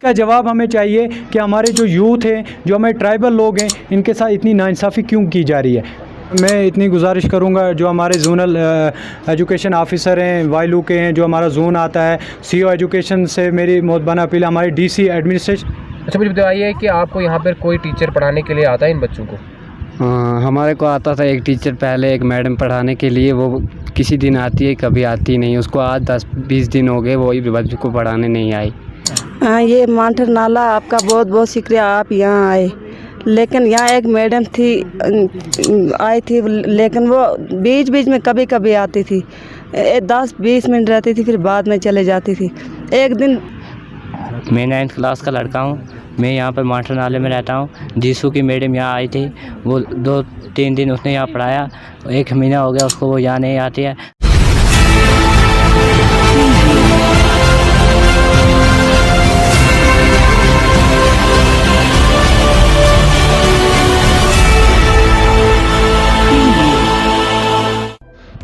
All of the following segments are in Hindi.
का जवाब हमें चाहिए कि हमारे जो यूथ हैं, जो हमारे ट्राइबल लोग हैं, इनके साथ इतनी नाइंसाफ़ी क्यों की जा रही है। मैं इतनी गुजारिश करूंगा, जो हमारे जोनल एजुकेशन ऑफिसर हैं, वाइलू के हैं, जो हमारा जोन आता है, सीओ एजुकेशन से मेरी मोहब्बाना अपील, हमारे डीसी एडमिनिस्ट्रेशन। अच्छा, मुझे बताइए कि आपको यहाँ पर कोई टीचर पढ़ाने के लिए आता है इन बच्चों को? हाँ, हमारे को आता था एक टीचर पहले, एक मैडम पढ़ाने के लिए। वो किसी दिन आती है, कभी आती नहीं। उसको आज 10-20 दिन हो गए, वही बच्चों को पढ़ाने नहीं आई। हाँ, ये मांठर नाला, आपका बहुत बहुत शुक्रिया, आप यहाँ आए। लेकिन यहाँ एक मैडम थी, आई थी, लेकिन वो बीच बीच में कभी कभी आती थी, 10-20 मिनट रहती थी, फिर बाद में चले जाती थी। एक दिन मैं 9th क्लास का लड़का हूँ, मैं यहाँ पर मांठर नाले में रहता हूँ। जीसू की मैडम यहाँ आई थी, वो 2-3 दिन उसने यहाँ पढ़ाया, 1 महीना हो गया उसको, वो यहाँ नहीं आती है।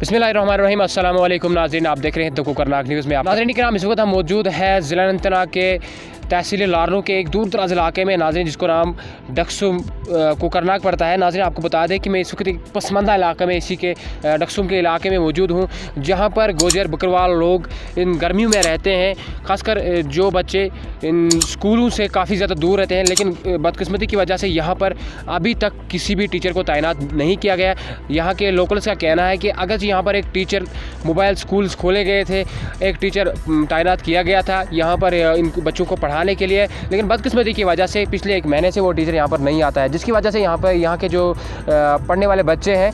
बिस्मिल्लाहिर्रहमानिर्रहीम, अस्सलाम वालेकुम नाज़रीन, आप देख रहे हैं द कोकरनाग न्यूज़ में। आप नाज़रीन के नाम इस वक्त हम मौजूद है ज़िला अनंतनाग के तहसील लारनू के एक दूर दराज इलाके में, नाज़रीन, जिसको नाम डक्सुम कोकरनाग पड़ता है। नाज़रीन, आपको बता दें कि मैं इस वक्त एक पसमानदा इलाके में, इसी के डक्सुम के इलाके में मौजूद हूँ, जहाँ पर गोजर बकरवाल लोग इन गर्मियों में रहते हैं। ख़ासकर जो बच्चे इन स्कूलों से काफ़ी ज़्यादा दूर रहते हैं, लेकिन बदकिस्मती की वजह से यहाँ पर अभी तक किसी भी टीचर को तैनात नहीं किया गया। यहाँ के लोकल्स का कहना है कि अगर यहाँ पर एक टीचर, मोबाइल स्कूल्स खोले गए थे, एक टीचर तैनात किया गया था यहाँ पर इन बच्चों को पढ़ाने के लिए, लेकिन बदकिस्मती की वजह से पिछले 1 महीने से वो टीचर यहाँ पर नहीं आता है, जिसकी वजह से यहाँ के जो पढ़ने वाले बच्चे हैं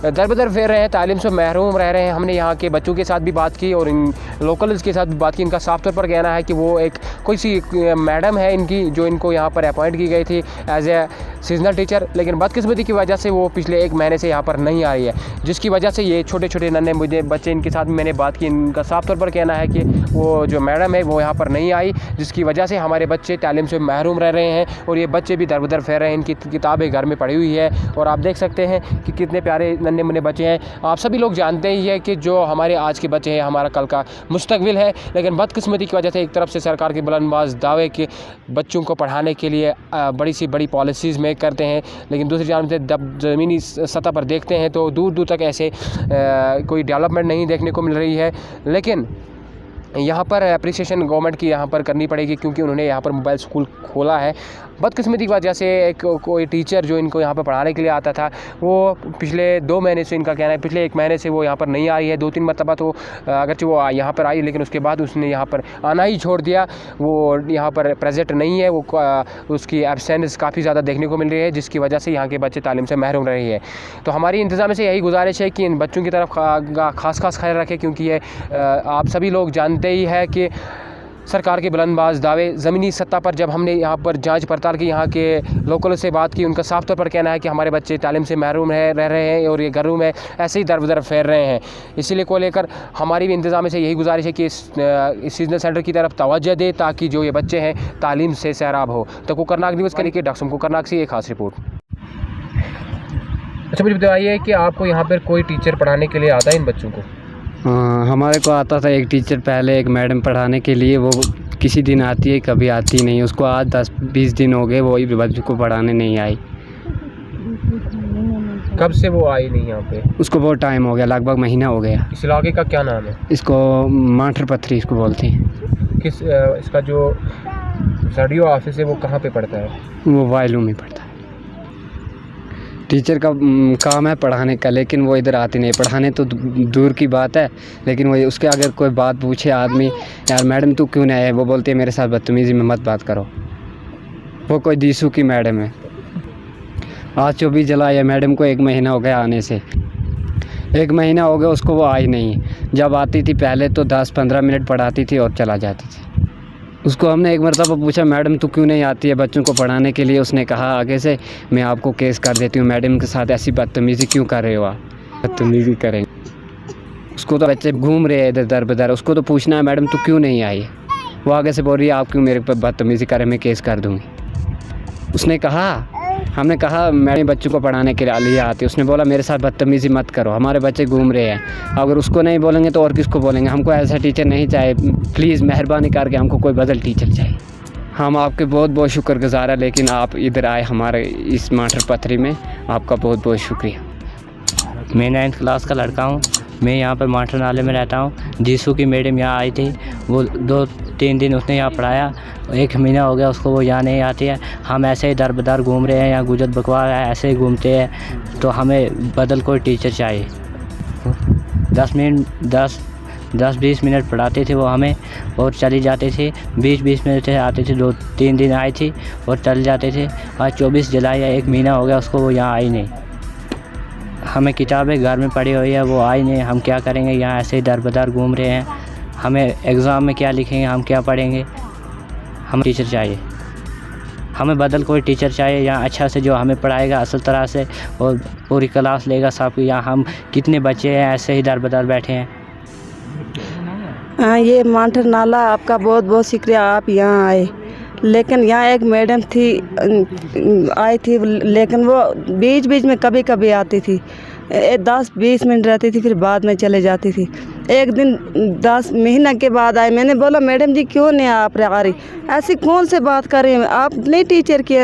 दर बदर फिर रहे हैं, तालीम से महरूम रह रहे हैं। हमने यहाँ के बच्चों के साथ भी बात की और इन लोकल्स के साथ भी बात की। इनका साफ तौर पर कहना है कि वो एक कोई सी मैडम है इनकी, जो इनको यहाँ पर अपॉइंट की गई थी एज ए सीजनल टीचर, लेकिन बदकिस्मती की वजह से वो पिछले 1 महीने से यहाँ पर नहीं आ रही है, जिसकी वजह से ये छोटे छोटे नन्हे मुझे बच्चे, इनके साथ भी मैंने बात की। इनका साफ तौर पर कहना है कि वो जो मैडम है वो यहाँ पर नहीं आई, जिसकी वजह से हमारे बच्चे तालीम से महरूम रह रहे हैं और ये बच्चे भी दर बदर फिर रहे हैं। इनकी किताबें घर में पड़ी हुई है और आप देख सकते हैं कि कितने प्यारे नन्हे मुन्ने बच्चे हैं। आप सभी लोग जानते ही है कि जो हमारे आज के बच्चे हैं हमारा कल का मुस्तकबिल है, लेकिन बदकिस्मती की वजह से एक तरफ से सरकार के बुलंदबाज दावे के बच्चों को पढ़ाने के लिए बड़ी सी बड़ी पॉलिसीज़ मेक करते हैं, लेकिन दूसरी जानब से जब ज़मीनी सतह पर देखते हैं तो दूर दूर तक ऐसे कोई डेवलपमेंट नहीं देखने को मिल रही है। लेकिन यहाँ पर अप्रिसिएशन गवर्नमेंट की यहाँ पर करनी पड़ेगी, क्योंकि उन्होंने यहाँ पर मोबाइल स्कूल खोला है। बदकिस्मती की वजह से एक कोई टीचर जो इनको यहाँ पर पढ़ाने के लिए आता था, वो पिछले 2 महीने से, इनका कहना है पिछले 1 महीने से वो यहाँ पर नहीं आ रही है। 2-3 मरतबा तो अगरचे वो यहाँ पर आई, लेकिन उसके बाद उसने यहाँ पर आना ही छोड़ दिया। वो यहाँ पर प्रेजेंट नहीं है, वो उसकी एब्सेंस काफ़ी ज़्यादा देखने को मिल रही है, जिसकी वजह से यहाँ के बच्चे तालीम से महरूम रही है। तो हमारी इंतज़ाम से यही गुजारिश है कि इन बच्चों की तरफ खास ख्याल रखें, क्योंकि ये आप सभी लोग जानते ही है कि सरकार के बुलंदबाज दावे ज़मीनी सतह पर, जब हमने यहाँ पर जांच पड़ताल की, यहाँ के लोकल से बात की, उनका साफ तौर पर कहना है कि हमारे बच्चे तालीम से महरूम रह रहे हैं और ये घरों में ऐसे ही दर बदर फैल रहे हैं। इसीलिए को लेकर हमारी भी इंतज़ाम से यही गुजारिश है कि इस सीजनल सेंटर की तरफ तवज्जो दे, ताकि जो ये बच्चे हैं तालीम से सैराब हो। तो कोकरनाग न्यूज़ के लिए डॉक्टर कोकरनाग से एक खास रिपोर्ट। अच्छा, मुझे बताइए कि आपको यहाँ पर कोई टीचर पढ़ाने के लिए आता है इन बच्चों को? हाँ, हमारे को आता था एक टीचर पहले, एक मैडम पढ़ाने के लिए। वो किसी दिन आती है, कभी आती नहीं। उसको आज 10-20 दिन हो गए, वही बच्चों को पढ़ाने नहीं आई। कब से वो आई नहीं यहाँ पे? उसको बहुत टाइम हो गया, लगभग महीना हो गया। इस इलाके का क्या नाम है? इसको मांठर पत्थरी इसको बोलते हैं। किस इसका जो स्टूडियो ऑफिस है वो कहाँ पे पड़ता है? वो वाइलू में पड़ता है। टीचर का काम है पढ़ाने का, लेकिन वो इधर आती नहीं। पढ़ाने तो दूर की बात है, लेकिन वो उसके अगर कोई बात पूछे आदमी, यार मैडम तू क्यों नहीं है, वो बोलती है मेरे साथ बदतमीज़ी में मत बात करो। वो कोई जीसू की मैडम है। आज 24 जुलाई है, मैडम को 1 महीना हो गया आने से। 1 महीना हो गया उसको, वो आई नहीं। जब आती थी पहले तो 10-15 मिनट पढ़ाती थी और चला जाती थी। उसको हमने एक मरतबा पूछा, मैडम तू क्यों नहीं आती है बच्चों को पढ़ाने के लिए? उसने कहा आगे से, मैं आपको केस कर देती हूँ, मैडम के साथ ऐसी बदतमीज़ी क्यों कर रहे हो आप? बदतमीज़ी करेंगे। उसको तो बच्चे घूम रहे हैं इधर दर बदर, उसको तो पूछना है मैडम तू क्यों नहीं आई है? वो आगे से बोल रही है आप क्यों मेरे पर बदतमीज़ी करें, मैं केस कर दूँगी। उसने कहा, हमने कहा मैडम बच्चों को पढ़ाने के लिए आती है। उसने बोला मेरे साथ बदतमीज़ी मत करो, हमारे बच्चे घूम रहे हैं। अगर उसको नहीं बोलेंगे तो और किसको बोलेंगे? हमको ऐसा टीचर नहीं चाहिए, प्लीज़ मेहरबानी करके हमको कोई बदल टीचर चाहिए। हम आपके बहुत बहुत शुक्रगुजार हैं, लेकिन आप इधर आए हमारे इस माठर पथरी में, आपका बहुत बहुत शुक्रिया। मैं 9th क्लास का लड़का हूँ। मैं यहाँ पर माठर नाले में रहता हूँ। जीसू की मैडम यहाँ आई थी, वो 2-3 दिन उसने यहाँ पढ़ाया। 1 महीना हो गया उसको वो यहाँ नहीं आती है। हम ऐसे ही दर बदर घूम रहे हैं, यहाँ गुजर बकवार है, ऐसे ही घूमते हैं। तो हमें बदल कोई टीचर चाहिए। 10-20 मिनट पढ़ाते थे वो हमें और चली जाते थे। 20-20 मिनट से आते थे, 2-3 दिन आई थी और चल जाते थे। आज 24 जुलाई या 1 महीना हो गया उसको वो यहाँ आई नहीं। हमें किताबें घर में पड़ी हुई है, वो आई नहीं। हम क्या करेंगे, यहाँ ऐसे ही दर बदर घूम रहे हैं। हमें एग्ज़ाम में क्या लिखेंगे, हम क्या पढ़ेंगे। हम टीचर चाहिए, हमें बदल कोई टीचर चाहिए यहाँ अच्छा से, जो हमें पढ़ाएगा असल तरह से और पूरी क्लास लेगा सब। यहाँ हम कितने बच्चे हैं ऐसे ही दर बदर बैठे हैं। हाँ, ये माठर नाला आपका बहुत बहुत शुक्रिया, आप यहाँ आए। लेकिन यहाँ एक मैडम थी, आई थी, लेकिन वो बीच बीच में कभी कभी आती थी। 10-20 मिनट रहती थी, फिर बाद में चले जाती थी। एक दिन 10 महीना के बाद आई। मैंने बोला मैडम जी क्यों नहीं आप आ रही, ऐसी कौन से बात कर रही हैं आप, नहीं टीचर की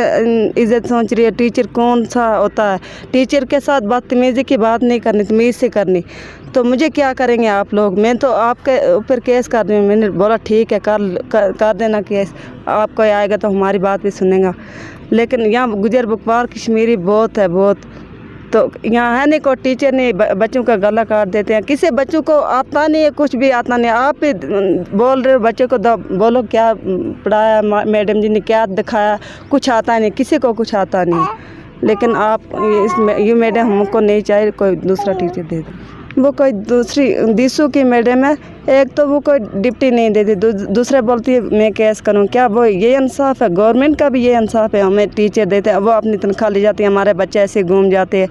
इज़्ज़त सोच रही है। टीचर कौन सा होता है, टीचर के साथ बदतमीज़ी की बात नहीं करनी, तमीज़ से करनी। तो मुझे क्या करेंगे आप लोग, मैं तो आपके ऊपर केस कर रही हूँ। मैंने बोला ठीक है, कर देना केस, आपको आएगा तो हमारी बात भी सुनेगा। लेकिन यहाँ गुजर बकवार कश्मीरी बहुत है, बहुत। तो यहाँ है नहीं कोई टीचर नहीं, बच्चों का गला काट देते हैं। किसी बच्चों को आता नहीं है, कुछ भी आता नहीं। आप ही बोल रहे हो बच्चे को, बोलो क्या पढ़ाया मैडम जी ने, क्या दिखाया, कुछ आता नहीं, किसी को कुछ आता नहीं। लेकिन आप ये मैडम हमको नहीं चाहिए, कोई दूसरा टीचर दे दो। वो कोई दूसरी दीसू की मैडम है, एक तो वो कोई डिप्टी नहीं देती, दूसरे बोलती है मैं केस करूं। क्या वो ये इंसाफ है? गवर्नमेंट का भी ये इंसाफ है, हमें टीचर देते हैं, वो अपनी तनख्वाह ले जाती है, हमारे बच्चे ऐसे घूम जाते हैं,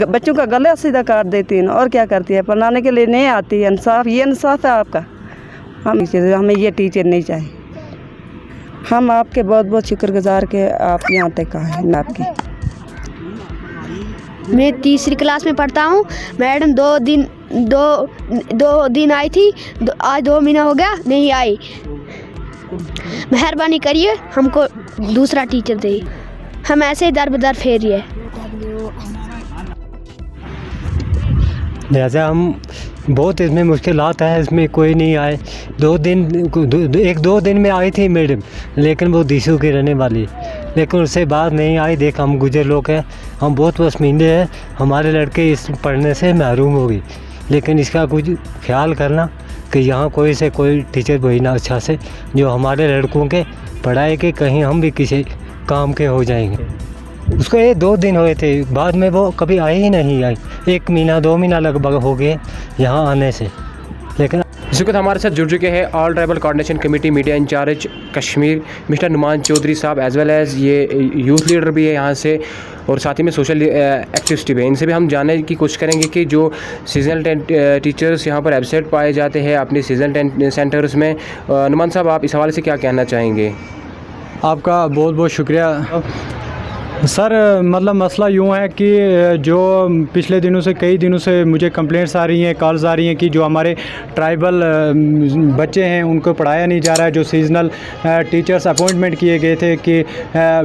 बच्चों का गला सीधा काट देती है और क्या करती है, पढ़ाने के लिए नहीं आती है। इंसाफ, ये इंसाफ है आपका? हमें ये टीचर नहीं चाहिए। हम आपके बहुत बहुत शुक्रगुजार के आप यहाँ तक आए। आपकी मैं 3री क्लास में पढ़ता हूँ। मैडम 2 दिन आई थी, आज 2 महीना हो गया नहीं आई। मेहरबानी करिए, हमको दूसरा टीचर दे, हम ऐसे ही दर बदर फेरिए। जैसे हम बहुत इसमें मुश्किलात है, इसमें कोई नहीं आए। 2 दिन में आई थी मैडम, लेकिन वो दीसू की रहने वाली, लेकिन उससे बाद नहीं आई। देख हम गुजर लोग हैं, हम बहुत पसमीनदे हैं, हमारे लड़के इस पढ़ने से महरूम होगी। लेकिन इसका कुछ ख्याल करना कि यहाँ कोई से कोई टीचर वही ना अच्छा से, जो हमारे लड़कों के पढ़ाए के कहीं हम भी किसी काम के हो जाएंगे। उसको ये 2 दिन हुए थे, बाद में वो कभी आई ही नहीं आई। 1 महीना 2 महीना लगभग हो गए यहाँ आने से। लेकिन इस वक्त हमारे साथ जुड़ चुके हैं all tribal coordination committee media in charge Kashmir mister Numan Chaudhary साहब, एज वेल एज़ ये यूथ लीडर भी है यहाँ से, और साथ ही में सोशल एक्टिविस्ट भी है। इनसे भी हम जानने की कोशिश करेंगे कि जो सीजनल टीचर्स यहाँ पर एब्सेंट पाए जाते हैं अपने सीजनल सेंटर्स में। नुमान साहब, आप इस हवाले से क्या कहना चाहेंगे? आपका बहुत बहुत शुक्रिया सर। मतलब मसला यूँ है कि जो पिछले दिनों से, कई दिनों से मुझे कंप्लेंट्स आ रही हैं, कॉल्स आ रही हैं कि जो हमारे ट्राइबल बच्चे हैं उनको पढ़ाया नहीं जा रहा है। जो सीजनल टीचर्स अपॉइंटमेंट किए गए थे कि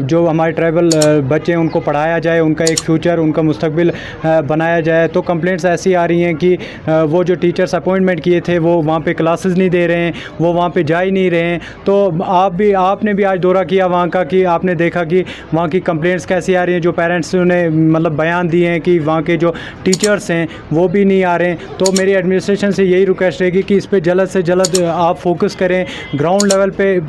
जो हमारे ट्राइबल बच्चे हैं उनको पढ़ाया जाए, उनका एक फ्यूचर, उनका मुस्तकबिल बनाया जाए। तो कंप्लेंट्स ऐसी आ रही हैं कि वो जो टीचर्स अपॉइंटमेंट किए थे वो वहाँ पे क्लासेस नहीं दे रहे हैं, वो वहाँ पे जा ही नहीं रहे हैं। तो आपने भी आज दौरा किया वहाँ का, कि आपने देखा कि वहाँ की कंप्लेंट्स कैसी आ रही हैं। जो पेरेंट्स ने मतलब बयान दिए हैं कि वहाँ के जो टीचर्स हैं वो भी नहीं आ रहे हैं। तो मेरी एडमिनिस्ट्रेशन से यही रिक्वेस्ट रहेगी कि इस पे जल्द से जल्द आप फोकस करें, ग्राउंड लेवल पे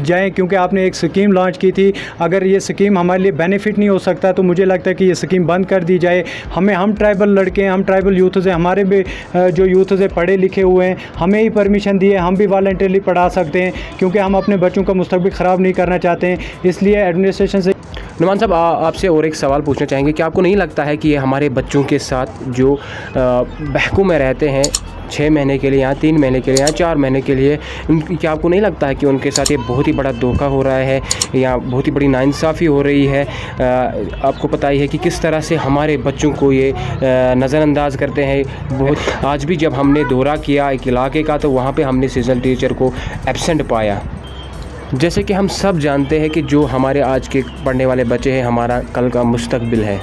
जाएं, क्योंकि आपने एक स्कीम लॉन्च की थी। अगर ये स्कीम हमारे लिए बेनिफिट नहीं हो सकता तो मुझे लगता है कि ये स्कीम बंद कर दी जाए। हम ट्राइबल लड़के हैं, हम ट्राइबल यूथ से, हमारे भी जो यूथ से पढ़े लिखे हुए हैं, हमें ही परमिशन दिए, हम भी वॉलंटियरली पढ़ा सकते हैं, क्योंकि हम अपने बच्चों का मुस्तकबिल ख़राब नहीं करना चाहते हैं। इसलिए एडमिनिस्ट्रेशन से नुमान साहब, आपसे और एक सवाल पूछना चाहेंगे कि आपको नहीं लगता है कि ये हमारे बच्चों के साथ जो बहकू में रहते हैं 6 महीने के लिए, यहाँ 3 महीने के लिए, यहाँ 4 महीने के लिए, क्या आपको नहीं लगता है कि उनके साथ ये बहुत ही बड़ा धोखा हो रहा है या बहुत ही बड़ी नाइंसाफ़ी हो रही है? आपको पता ही है कि किस तरह से हमारे बच्चों को ये नज़रअंदाज करते हैं। बहुत आज भी जब हमने दौरा किया एक इलाके का तो वहाँ पे हमने सीजनल टीचर को एब्सेंट पाया। जैसे कि हम सब जानते हैं कि जो हमारे आज के पढ़ने वाले बच्चे हैं हमारा कल का मुस्तकबिल है।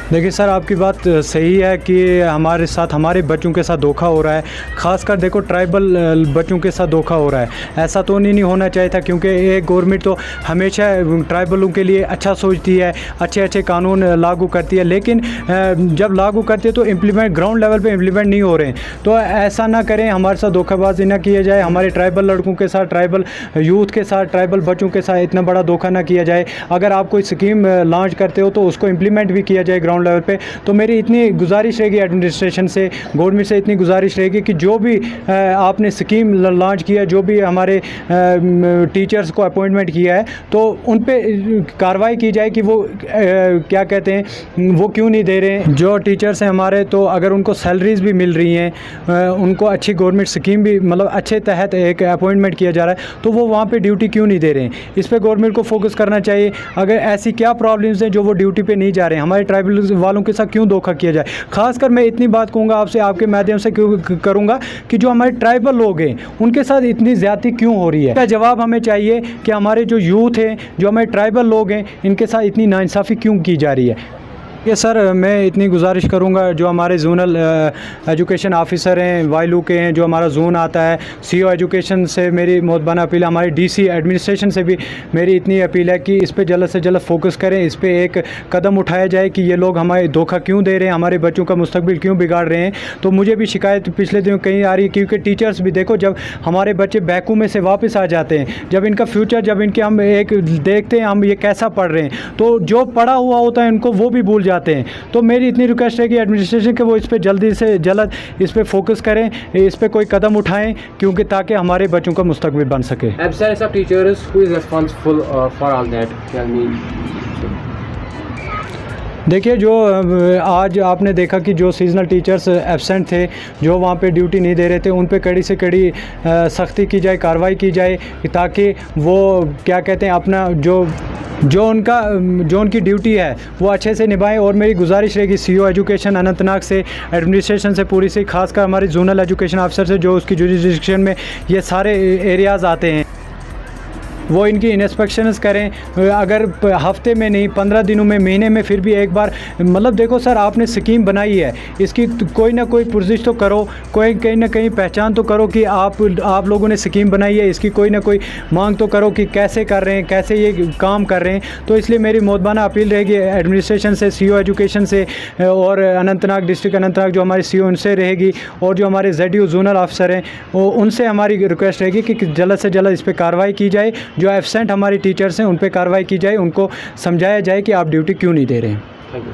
देखिए सर, आपकी बात सही है कि हमारे साथ हमारे बच्चों के साथ धोखा हो रहा है। ख़ासकर देखो ट्राइबल बच्चों के साथ धोखा हो रहा है। ऐसा तो नहीं होना चाहिए था, क्योंकि एक गवर्नमेंट तो हमेशा ट्राइबलों के लिए अच्छा सोचती है, अच्छे अच्छे कानून लागू करती है, लेकिन जब लागू करती है तो इम्प्लीमेंट ग्राउंड लेवल पे इम्प्लीमेंट नहीं हो रहे हैं। तो ऐसा ना करें, हमारे साथ धोखाबाजी ना किया जाए, हमारे ट्राइबल लड़कों के साथ, ट्राइबल यूथ के साथ, ट्राइबल बच्चों के साथ इतना बड़ा धोखा ना किया जाए। अगर आप कोई स्कीम लॉन्च करते हो तो उसको इम्प्लीमेंट भी किया जाए ग्राउंड लेवल पे। तो मेरी इतनी गुजारिश रहेगी एडमिनिस्ट्रेशन से, गवर्नमेंट से इतनी गुजारिश रहेगी कि जो भी आपने स्कीम लॉन्च किया, जो भी हमारे टीचर्स को अपॉइंटमेंट किया है, तो उन पे कार्रवाई की जाए कि वो क्या कहते हैं, वो क्यों नहीं दे रहे हैं। जो टीचर्स हैं हमारे, तो अगर उनको सैलरीज भी मिल रही हैं, उनको अच्छी गवर्नमेंट स्कीम भी मतलब अच्छे तहत एक अपॉइंटमेंट किया जा रहा है, तो वो वहाँ पे ड्यूटी क्यों नहीं दे रहे हैं। इस पे गवर्नमेंट को फोकस करना चाहिए। अगर ऐसी क्या प्रॉब्लम्स हैं जो वो ड्यूटी पे नहीं जा रहे हैं, हमारे ट्राइबल वालों के साथ क्यों धोखा किया जाए। खासकर मैं इतनी बात कहूँगा आपसे, आपके माध्यम से क्यों करूँगा कि जो हमारे ट्राइबल लोग हैं उनके साथ इतनी ज़्यादती क्यों हो रही है। इसका जवाब हमें चाहिए कि हमारे जो यूथ हैं, जो हमारे ट्राइबल लोग हैं, इनके साथ इतनी नाइंसाफ़ी क्यों की जा रही है। ये सर, मैं इतनी गुजारिश करूंगा, जो हमारे जोनल एजुकेशन ऑफिसर हैं, वाइलू के हैं, जो हमारा जोन आता है, सीओ एजुकेशन से मेरी मोहब्बाना अपील है, हमारे डीसी एडमिनिस्ट्रेशन से भी मेरी इतनी अपील है कि इस पे जल्द से जल्द फोकस करें, इस पे एक कदम उठाया जाए कि ये लोग हमें धोखा क्यों दे रहे हैं, हमारे बच्चों का मुस्तकबिल क्यों बिगाड़ रहे हैं। तो मुझे भी शिकायत पिछले दिनों कहीं आ रही है, क्योंकि टीचर्स भी देखो, जब हमारे बच्चे बैकू में से वापस आ जाते हैं, जब इनका फ्यूचर, जब इनके हम एक देखते हैं हम ये कैसा पढ़ रहे हैं, तो जो पढ़ा हुआ होता है इनको वो भी भूल जाते हैं। तो मेरी इतनी रिक्वेस्ट है कि एडमिनिस्ट्रेशन के वो इस पे जल्दी से जल्द इस पे फोकस करें, इस पे कोई कदम उठाएं, क्योंकि ताकि हमारे बच्चों का मुस्तकबिल बन सके। Absence of teachers, who is responsible for all that? Tell me. देखिए, जो आज आपने देखा कि जो सीजनल टीचर्स एब्सेंट थे, जो वहाँ पे ड्यूटी नहीं दे रहे थे, उन पे कड़ी से कड़ी सख्ती की जाए, कार्रवाई की जाए, ताकि वो क्या कहते हैं अपना जो उनकी ड्यूटी है वो अच्छे से निभाएं। और मेरी गुजारिश रहेगी सीओ एजुकेशन अनंतनाग से, एडमिनिस्ट्रेशन से पूरी से, खासकर हमारे जोनल एजुकेशन ऑफिसर से, जो उसकी जुरिसडिक्शन में ये सारे एरियाज़ आते हैं, वो इनकी इंस्पेक्शंस करें। अगर हफ्ते में नहीं, 15 दिनों में, महीने में फिर भी एक बार, मतलब देखो सर, आपने स्कीम बनाई है, इसकी कोई ना कोई पुरजिश तो करो, कोई कहीं ना कहीं पहचान तो करो कि आप लोगों ने स्कीम बनाई है, इसकी कोई ना कोई मांग तो करो कि कैसे कर रहे हैं, कैसे ये काम कर रहे हैं। तो इसलिए मेरी मोहब्बाना अपील रहेगी एडमिनिस्ट्रेशन से, सीओ एजुकेशन से, और अनंतनाग डिस्ट्रिक्ट अनंतनाग जो हमारे सीओ उनसे रहेगी, और जो हमारे ZU जोनल ऑफिसर हैं उनसे हमारी रिक्वेस्ट रहेगी कि जल्द से जल्द इस पर कार्रवाई की जाए। जो एब्सेंट हमारे टीचर्स हैं उन पे कार्रवाई की जाए, उनको समझाया जाए कि आप ड्यूटी क्यों नहीं दे रहे हैं। Thank you.